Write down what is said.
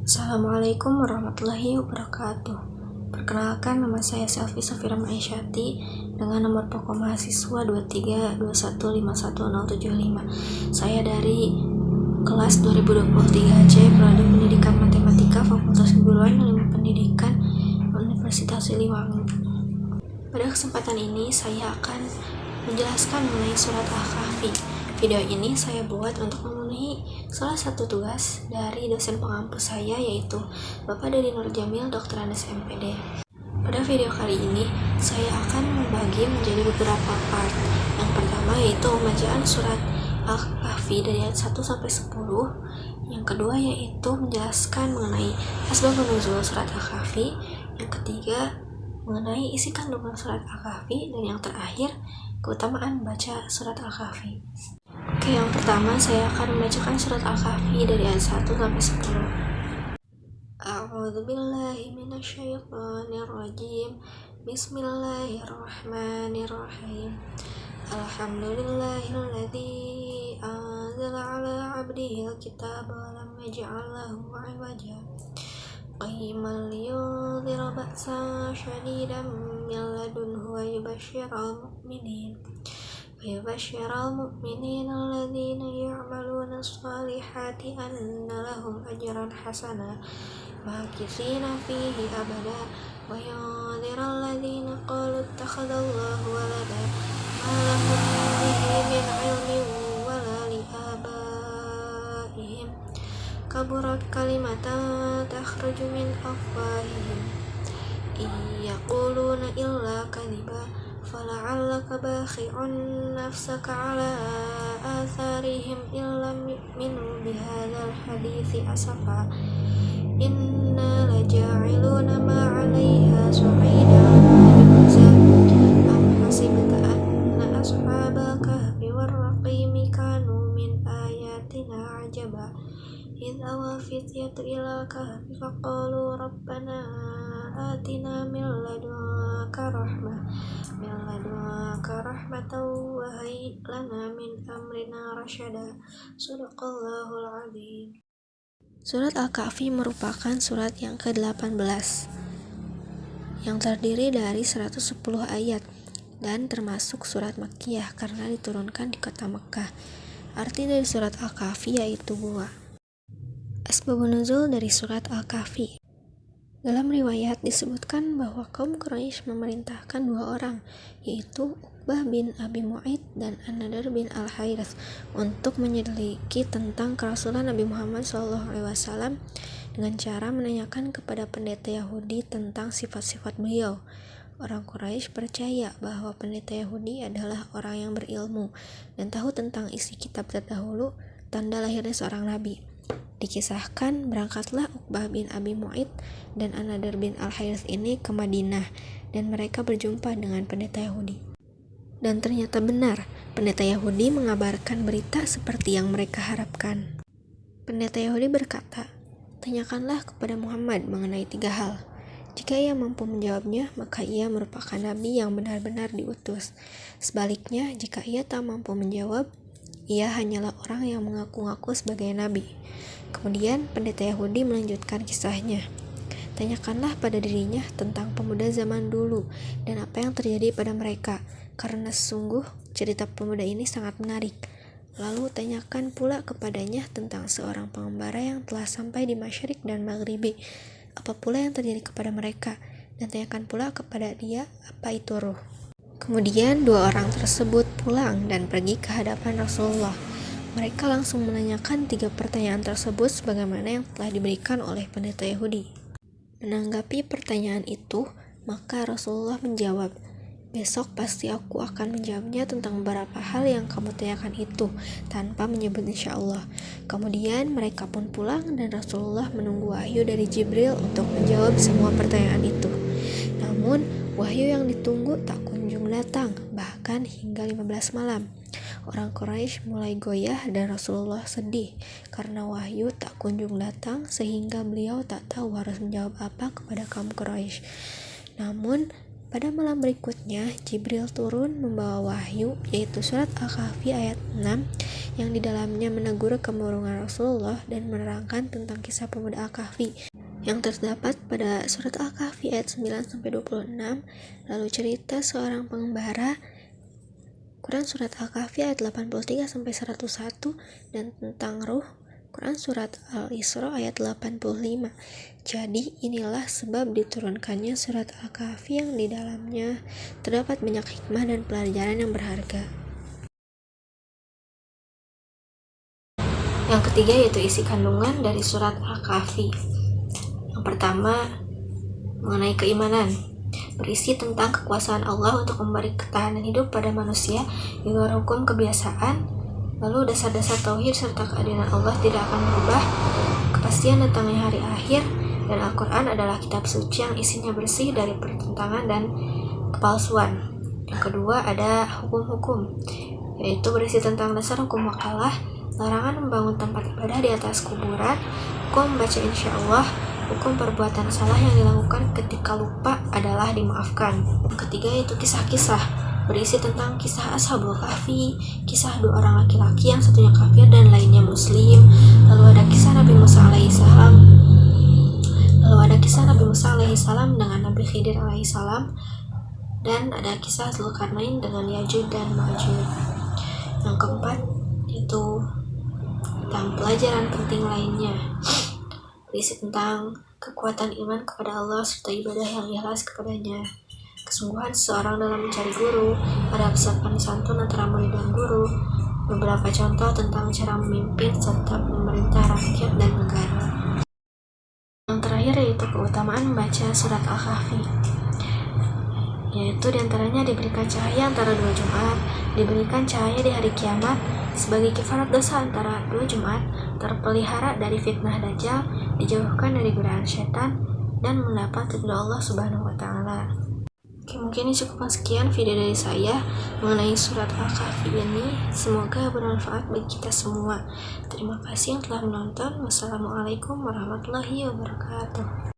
Assalamualaikum warahmatullahi wabarakatuh. Perkenalkan, nama saya Selvi Safira Maisyati dengan nomor pokok mahasiswa 2321511075. Saya dari kelas 2023C Prodi Pendidikan Matematika Fakultas Keguruan Ilmu Pendidikan Universitas Siliwangi. Pada kesempatan ini saya akan menjelaskan mengenai surat Al-Kahfi. Video ini saya buat untuk memenuhi salah satu tugas dari dosen pengampu saya, yaitu Bapak Dodi Nur Jamil, Dr. Andes MPD. Pada video kali ini, saya akan membagi menjadi beberapa part. Yang pertama yaitu pembacaan surat Al-Kahfi dari ayat 1 sampai 10. Yang kedua yaitu menjelaskan mengenai asbabun nuzul surat Al-Kahfi. Yang ketiga mengenai isi kandungan surat Al-Kahfi. Dan yang terakhir, keutamaan baca surat Al-Kahfi. Oke, yang pertama saya akan membacakan surat Al-Kahfi dari ayat 1 sampai 10. A'udzubillahi minasyaitonirrajim. Bismillahirrahmanirrahim. Alhamdulillahilladzi anzala 'ala 'abdihil kitaba wa lam yaj'al lahu 'iwaja. Qayyiman liyunzira ba'san syadidan min ladunhu wa yubashshiral mu'minin alladzina ya'maluna as-salihati anna lahum ajran hasana makithina fihi abada wa yunzira alladzina qalu ittakhadallahu walada ma lahum bihi min 'ilmin wala li abaihim kaburat kalimatan takhruju min afwahihim yaquluna illa kadhiba fala'allaka bakhi'un nafsaka 'ala atharihim illam yu'minu bihadzal hadithi asafa inna laja'iluna ma 'alaiha sa'idan jurza am hasibta anna ashabal kahfi war raqimi kanu min ayatina 'ajaba idh awa fityatu ilal kahfi faqalu rabbana atina min ladunka rahmatan wa hayyi lana min amrina rasyada. Shadaqallahul azim. Surat Al-Kahfi merupakan surat yang ke-18 yang terdiri dari 110 ayat dan termasuk surat Makkiyah karena diturunkan di kota Mekkah. Arti dari surat Al-Kahfi yaitu gua. Asbabun nuzul dari surat Al-Kahfi. Dalam riwayat disebutkan bahwa kaum Quraisy memerintahkan dua orang, yaitu Uqbah bin Abi Mu'ayth dan An-Nadr bin Al-Harits, untuk menyelidiki tentang kerasulan Nabi Muhammad SAW dengan cara menanyakan kepada pendeta Yahudi tentang sifat-sifat beliau. Orang Quraisy percaya bahwa pendeta Yahudi adalah orang yang berilmu dan tahu tentang isi kitab terdahulu, tanda lahirnya seorang nabi. Dikisahkan berangkatlah Uqbah bin Abi Mu'ayth dan An-Nadr bin Al-Harits ini ke Madinah dan mereka berjumpa dengan pendeta Yahudi. Dan ternyata benar, pendeta Yahudi mengabarkan berita seperti yang mereka harapkan. Pendeta Yahudi berkata, "Tanyakanlah kepada Muhammad mengenai 3 hal. Jika ia mampu menjawabnya, maka ia merupakan nabi yang benar-benar diutus. Sebaliknya, jika ia tak mampu menjawab, ia hanyalah orang yang mengaku-ngaku sebagai nabi." Kemudian pendeta Yahudi melanjutkan kisahnya. Tanyakanlah pada dirinya tentang pemuda zaman dulu dan apa yang terjadi pada mereka, karena sesungguh cerita pemuda ini sangat menarik. Lalu tanyakan pula kepadanya tentang seorang pengembara yang telah sampai di Masyriq dan Maghribi, apa pula yang terjadi kepada mereka, dan tanyakan pula kepada dia apa itu ruh. Kemudian 2 orang tersebut pulang dan pergi ke hadapan Rasulullah. Mereka langsung menanyakan 3 pertanyaan tersebut sebagaimana yang telah diberikan oleh pendeta Yahudi. Menanggapi pertanyaan itu, maka Rasulullah menjawab, "Besok pasti aku akan menjawabnya tentang beberapa hal yang kamu tanyakan itu, tanpa menyebut insya Allah." Kemudian mereka pun pulang dan Rasulullah menunggu wahyu dari Jibril untuk menjawab semua pertanyaan itu. Namun, wahyu yang ditunggu tak kunjung datang, bahkan hingga 15 malam. Orang Quraisy mulai goyah dan Rasulullah sedih karena wahyu tak kunjung datang sehingga beliau tak tahu harus menjawab apa kepada kaum Quraisy. Namun Pada malam berikutnya, Jibril turun membawa wahyu, yaitu surat Al-Kahfi ayat 6, yang di dalamnya menegur kemurungan Rasulullah dan menerangkan tentang kisah pemuda Al-Kahfi, yang terdapat pada surat Al-Kahfi ayat 9-26, lalu cerita seorang pengembara, Quran surat Al-Kahfi ayat 83-101, dan tentang ruh, Quran surat Al-Isra ayat 85. Jadi inilah sebab diturunkannya surat Al-Kahfi yang di dalamnya terdapat banyak hikmah dan pelajaran yang berharga. Yang ketiga yaitu isi kandungan dari surat Al-Kahfi. Yang pertama, mengenai keimanan, berisi tentang kekuasaan Allah untuk memberi ketahanan hidup pada manusia di luar hukum kebiasaan. Lalu dasar-dasar tauhid serta keadilan Allah tidak akan berubah, kepastian datangnya hari akhir, dan Al-Quran adalah kitab suci yang isinya bersih dari pertentangan dan kepalsuan. Yang kedua ada hukum-hukum, yaitu berisi tentang dasar hukum wakalah, larangan membangun tempat ibadah di atas kuburan, hukum membaca insya Allah, hukum perbuatan salah yang dilakukan ketika lupa adalah dimaafkan. Yang ketiga yaitu kisah-kisah, berisi tentang kisah Ashabul Kahfi, kisah dua orang laki-laki yang satunya kafir dan lainnya muslim. Lalu ada kisah Nabi Musa alaihissalam dengan Nabi Khidir alaihissalam, dan ada kisah Zulkarnain dengan Ya'juj dan Ma'juj. Yang keempat itu tentang pelajaran penting lainnya, berisi tentang kekuatan iman kepada Allah serta ibadah yang ikhlas kepadanya, kesungguhan seseorang dalam mencari guru, adab sopan santun antara murid dan guru, beberapa contoh tentang cara memimpin serta memerintah rakyat dan negara. Yang terakhir yaitu keutamaan membaca surat Al-Kahfi, yaitu diantaranya diberikan cahaya antara dua Jumat, diberikan cahaya di hari kiamat, sebagai kifarat dosa antara dua Jumat, terpelihara dari fitnah Dajjal, dijauhkan dari godaan setan, dan mendapat ridho Allah Subhanahu wa Ta'ala. Oke, mungkin ini cukup sekian video dari saya mengenai surat Al-Kahfi ini. Semoga bermanfaat bagi kita semua. Terima kasih yang telah menonton. Wassalamualaikum warahmatullahi wabarakatuh.